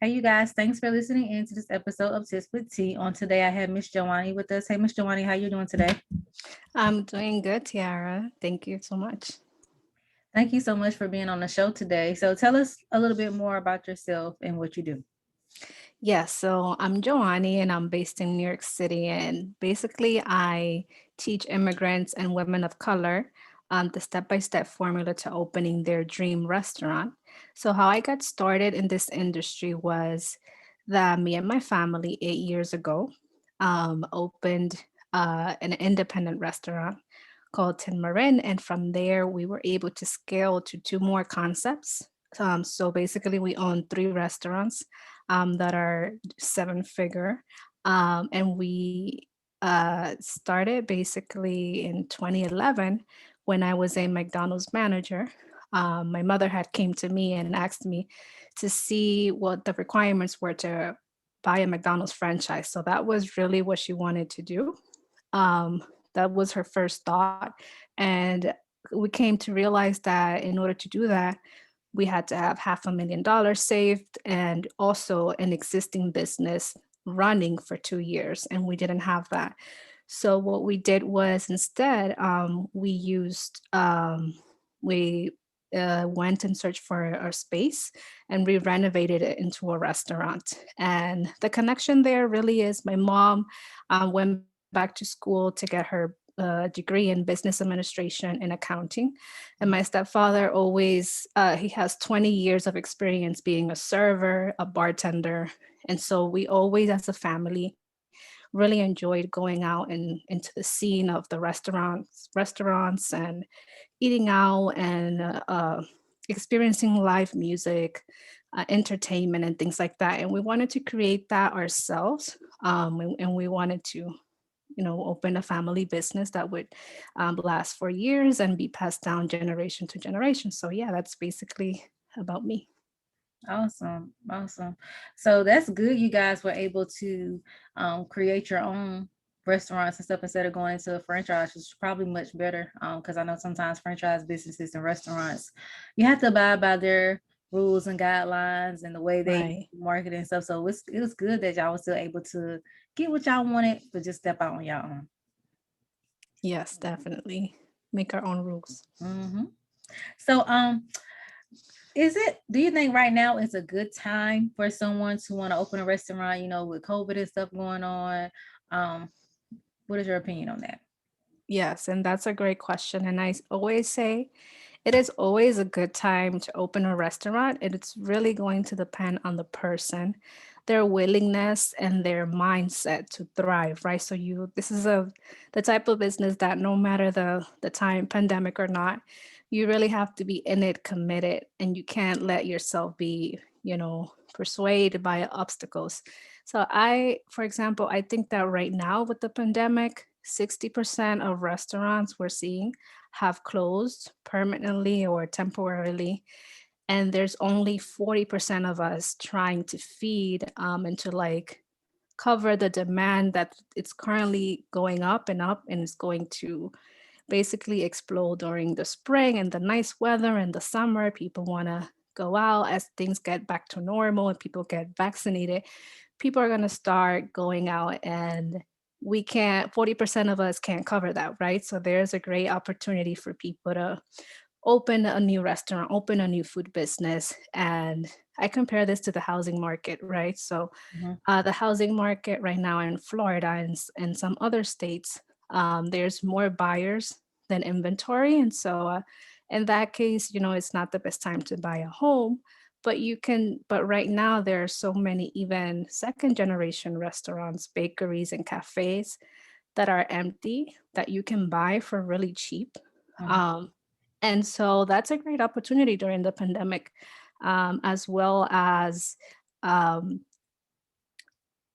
Hey, you guys, thanks for listening in to this episode of Tips with Tea. On today, I have Miss Jhoanny with us. Hey, Miss Jhoanny, how you doing today? I'm doing good, Tiara. Thank you so much. Thank you so much for being on the show today. So tell us a little bit more about yourself and what you do. Yes, so I'm Joanny and I'm based in New York City. And basically, I teach immigrants and women of color the step by step formula to opening their dream restaurant. So, how I got started in this industry was that me and my family 8 years ago opened an independent restaurant called Tin Marin. And from there, we were able to scale to two more concepts. So basically, we own three restaurants that are seven figure. And we started basically in 2011 when I was a McDonald's manager. My mother had came to me and asked me to see what the requirements were to buy a McDonald's franchise. So that was really what she wanted to do. Um, that was her first thought. And we came to realize that in order to do that, we had to have $500,000 saved and also an existing business running for 2 years. And we didn't have that. So what we did was instead, we went and searched for our space and we renovated it into a restaurant. And the connection there really is my mom went back to school to get her degree in business administration and accounting. And my stepfather always, he has 20 years of experience being a server, a bartender. And so we always, as a family, really enjoyed going out and into the scene of the restaurants and eating out and experiencing live music, entertainment, and things like that. And we wanted to create that ourselves. And we wanted to open a family business that would last for years and be passed down generation to generation. So yeah, that's basically about me. Awesome. Awesome. So that's good. You guys were able to create your own restaurants and stuff instead of going into a franchise, which is probably much better. Because I know sometimes franchise businesses and restaurants, you have to abide by their rules and guidelines and the way they Right. market and stuff. So it was good that y'all was still able to get what y'all wanted, but just step out on your own. Yes, definitely. Make our own rules. Hmm. So do you think right now is a good time for someone to want to open a restaurant, with COVID and stuff going on? Um, what is your opinion on that? Yes, and that's a great question. And always say it is always a good time to open a restaurant. And it's really going to depend on the person, their willingness and their mindset to thrive, right? So this is the type of business that no matter the time, pandemic or not, you really have to be in it committed and you can't let yourself be, persuaded by obstacles. So for example, I think that right now with the pandemic, 60% of restaurants we're seeing have closed permanently or temporarily. And there's only 40% of us trying to feed and to like cover the demand that it's currently going up and it's going to basically explode during the spring and the nice weather and the summer. People want to go out as things get back to normal and people get vaccinated. People are going to start going out and we can't 40% of us can't cover that, right? So there's a great opportunity for people to open a new restaurant, open a new food business. And I compare this to the housing market, right? So Hmm. the housing market right now in Florida and some other states, there's more buyers than inventory. And so in that case, it's not the best time to buy a home, but right now there are so many even second generation restaurants, bakeries, and cafes that are empty that you can buy for really cheap. Hmm. Um, and so that's a great opportunity during the pandemic, as well as um,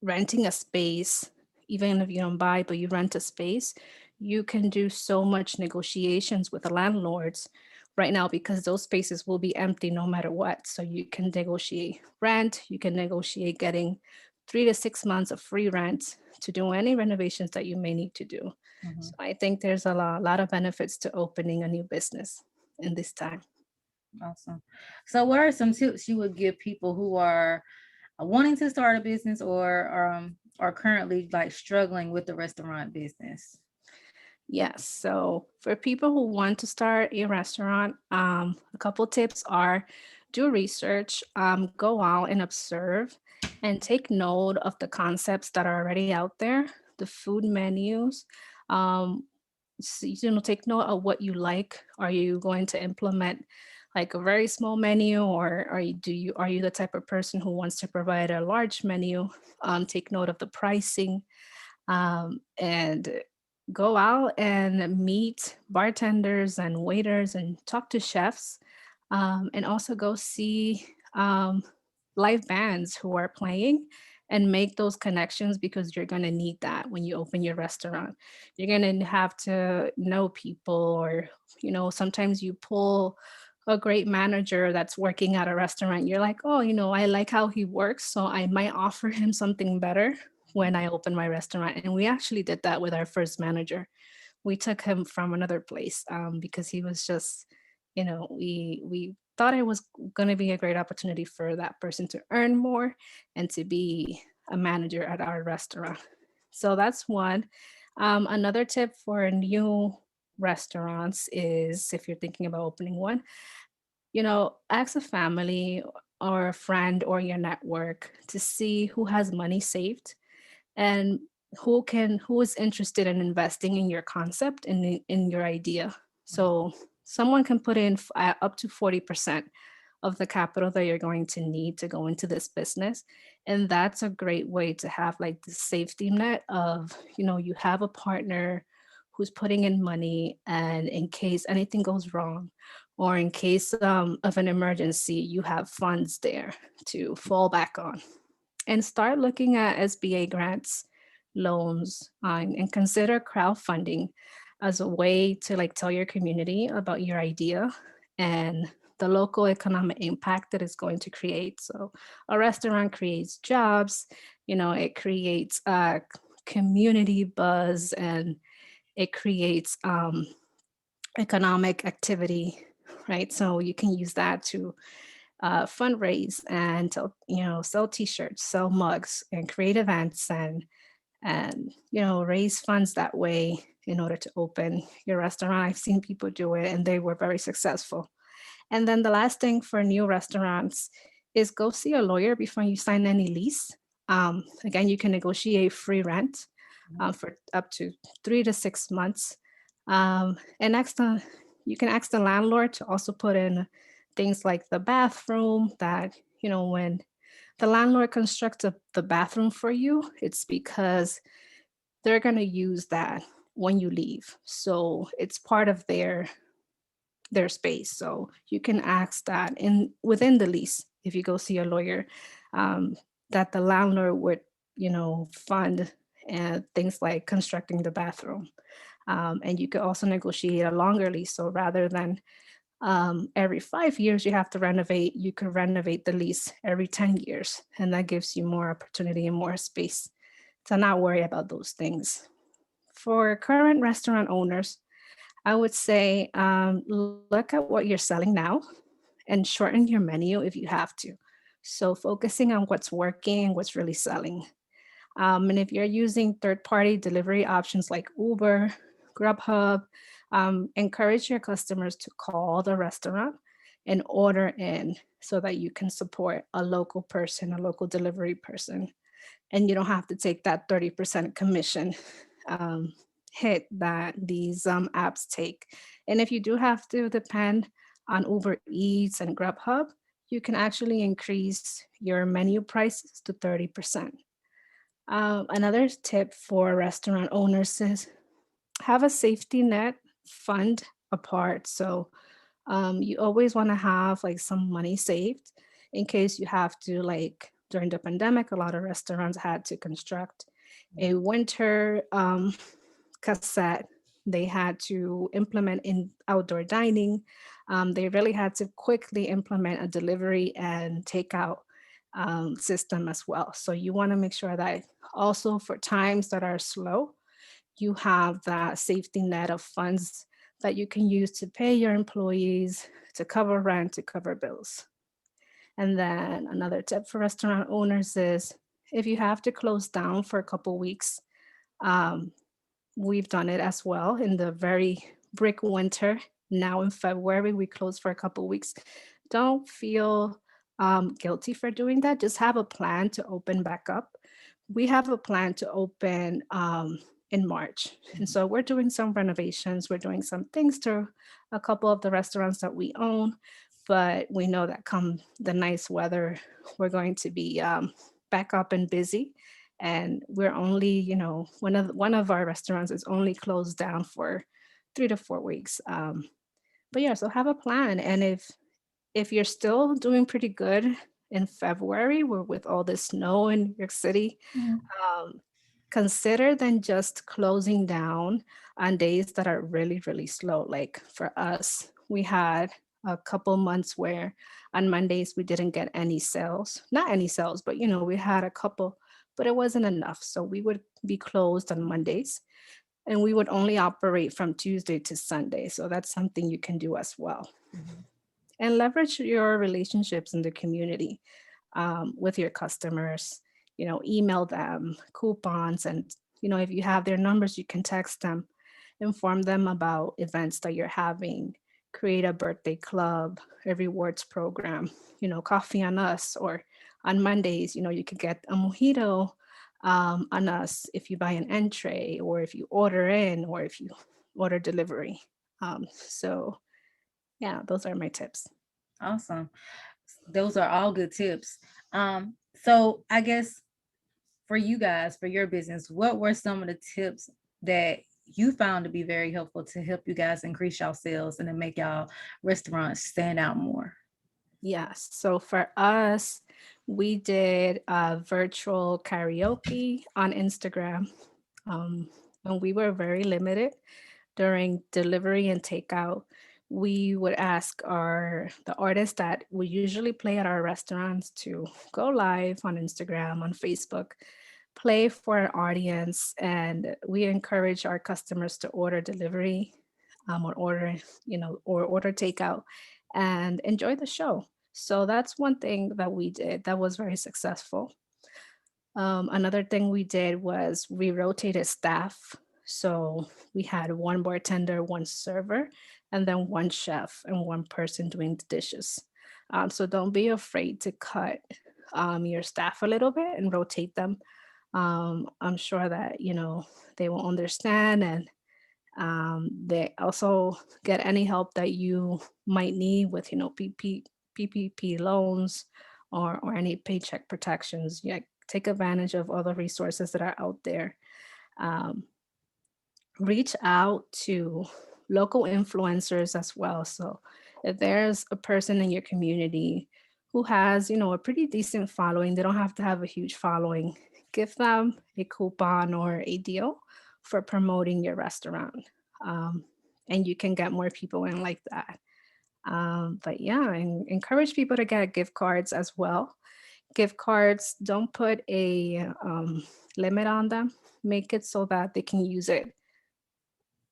renting a space. Even if you don't buy, but you rent a space, you can do so much negotiations with the landlords right now because those spaces will be empty no matter what. So you can negotiate rent, you can negotiate getting 3 to 6 months of free rent to do any renovations that you may need to do. Hmm. So I think there's a lot of benefits to opening a new business in this time. Awesome. So, what are some tips you would give people who are wanting to start a business or are currently like struggling with the restaurant business? Yes. So for people who want to start a restaurant, a couple tips are do research, go out and observe, and take note of the concepts that are already out there, the food menus. Um, take note of what you like. Are you going to implement like a very small menu, or are you the type of person who wants to provide a large menu? Take note of the pricing, and go out and meet bartenders and waiters and talk to chefs, and also go see live bands who are playing and make those connections, because you're going to need that when you open your restaurant. You're going to have to know people, or sometimes you pull a great manager that's working at a restaurant. You're like, oh, I like how he works, so I might offer him something better when I opened my restaurant. And we actually did that with our first manager. We took him from another place, because he was just, we thought it was going to be a great opportunity for that person to earn more and to be a manager at our restaurant. So that's one. Another tip for new restaurants is, if you're thinking about opening one, ask a family or a friend or your network to see who has money saved, and who is interested in investing in your concept and in your idea. So someone can put in up to 40% of the capital that you're going to need to go into this business. And that's a great way to have like the safety net of, you have a partner who's putting in money, and in case anything goes wrong, or in case of an emergency, you have funds there to fall back on. And start looking at SBA grants, loans, and consider crowdfunding as a way to like tell your community about your idea and the local economic impact that it's going to create. So a restaurant creates jobs, it creates community buzz, and it creates economic activity, right? So you can use that to fundraise and to, sell T-shirts, sell mugs, and create events, and raise funds that way in order to open your restaurant. I've seen people do it, and they were very successful. And then the last thing for new restaurants is go see a lawyer before you sign any lease. Again, you can negotiate free rent for up to 3 to 6 months. And you can ask the landlord to also put in things like the bathroom, that, when the landlord constructs the bathroom for you, it's because they're going to use that when you leave. So it's part of their space. So you can ask that in within the lease, if you go see a lawyer, um, that the landlord would, fund things like constructing the bathroom. And you could also negotiate a longer lease. So rather than every 5 years you have to renovate, you could renovate the lease every 10 years. And that gives you more opportunity and more space to not worry about those things. For current restaurant owners, I would say look at what you're selling now and shorten your menu if you have to. So focusing on what's working and what's really selling. And if you're using third-party delivery options like Uber, Grubhub, encourage your customers to call the restaurant and order in, so that you can support a local person, a local delivery person, and you don't have to take that 30% commission um, hit that these apps take. And if you do have to depend on Uber Eats and Grubhub, you can actually increase your menu prices to 30%. Another tip for restaurant owners is have a safety net fund apart. So you always want to have like some money saved in case you have to, like during the pandemic, a lot of restaurants had to construct a winter cassette. They had to implement in outdoor dining. They really had to quickly implement a delivery and takeout system as well. So you want to make sure that also for times that are slow, you have that safety net of funds that you can use to pay your employees, to cover rent, to cover bills. And then another tip for restaurant owners is if you have to close down for a couple weeks, um, we've done it as well in the very brick winter. Now in February, we close for a couple weeks. Don't feel guilty for doing that. Just have a plan to open back up. We have a plan to open in March. And so we're doing some renovations. We're doing some things to a couple of the restaurants that we own. But we know that come the nice weather, we're going to be back up and busy. And we're only, one of our restaurants is only closed down for 3 to 4 weeks. But yeah, so have a plan. And if you're still doing pretty good in February, where with all the snow in New York City, Mhm. um, consider then just closing down on days that are really, really slow. Like for us, we had a couple months where on Mondays we didn't get any sales, not any sales, but we had a couple, but it wasn't enough. So we would be closed on Mondays and we would only operate from Tuesday to Sunday. So that's something you can do as well. Mhm. And leverage your relationships in the community with your customers. Email them coupons, and if you have their numbers, you can text them, inform them about events that you're having, create a birthday club, a rewards program, coffee on us, or on Mondays, you could get a mojito on us if you buy an entree, or if you order in, or if you order delivery. So yeah, those are my tips. Awesome. Those are all good tips. So I guess for you guys, for your business, what were some of the tips that you found to be very helpful to help you guys increase y'all sales and to make y'all restaurants stand out more? Yes. So for us, we did virtual karaoke on Instagram. Um, and we were very limited during delivery and takeout. We would ask the artists that we usually play at our restaurants to go live on Instagram, on Facebook, play for our audience, and we encourage our customers to order delivery, or order takeout and enjoy the show. So that's one thing that we did that was very successful. Another thing we did was we rotated staff. So we had one bartender, one server, and then one chef and one person doing the dishes. So don't be afraid to cut your staff a little bit and rotate them. I'm sure that they will understand, and they also get any help that you might need with PPP loans or any paycheck protections. Yeah, take advantage of all the resources that are out there. Um, Reach out to local influencers as well. So if there's a person in your community who has, a pretty decent following, they don't have to have a huge following, give them a coupon or a deal for promoting your restaurant. Um, and you can get more people in like that. But yeah, and encourage people to get gift cards as well. Gift cards, don't put a limit on them. Make it so that they can use it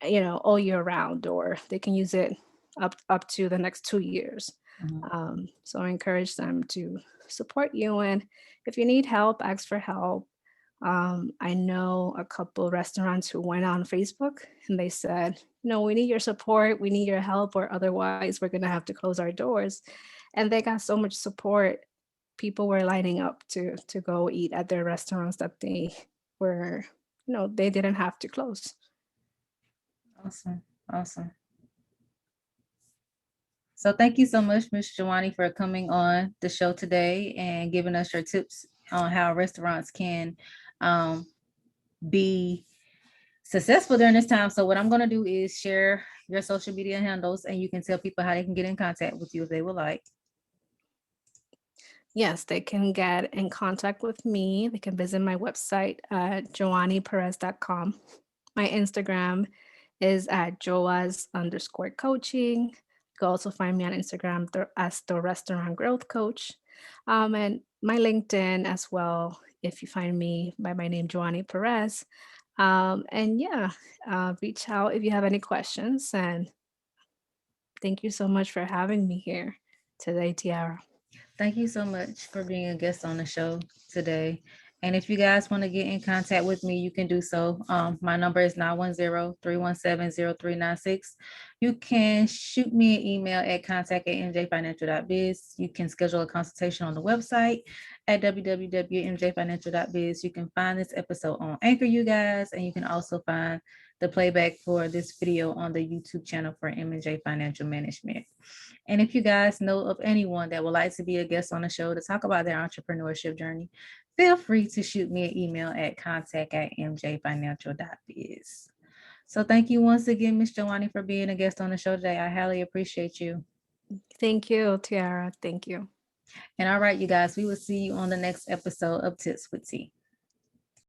all year round, or they can use it up to the next 2 years. Mhm. So I encourage them to support you, and if you need help, ask for help. I know a couple restaurants who went on Facebook and they said, we need your support, we need your help, or otherwise we're going to have to close our doors. And they got so much support. People were lining up to go eat at their restaurants that they were, they didn't have to close. Awesome. Awesome. So thank you so much, Miss Jhoanny, for coming on the show today and giving us your tips on how restaurants can um, be successful during this time. So what I'm going to do is share your social media handles, and you can tell people how they can get in contact with you if they would like. Yes, they can get in contact with me. They can visit my website at joannyperez.com. My Instagram is at joas_coaching. You can also find me on Instagram as the Restaurant Growth Coach. And my LinkedIn as well, if you find me by my name, Jhoanny Perez. And yeah, reach out if you have any questions. And thank you so much for having me here today, Tiara. Thank you so much for being a guest on the show today. And if you guys want to get in contact with me, you can do so. My number is 910-317-0396. You can shoot me an email at contact@mjfinancial.biz. You can schedule a consultation on the website at www.mjfinancial.biz. You can find this episode on Anchor, you guys, and you can also find the playback for this video on the YouTube channel for M&J Financial Management. And if you guys know of anyone that would like to be a guest on the show to talk about their entrepreneurship journey, feel free to shoot me an email at contact@mjfinancial.biz. So thank you once again, Miss Jhoanny, for being a guest on the show today. I highly appreciate you. Thank you, Tiara. Thank you. And all right, you guys, we will see you on the next episode of Tips with T.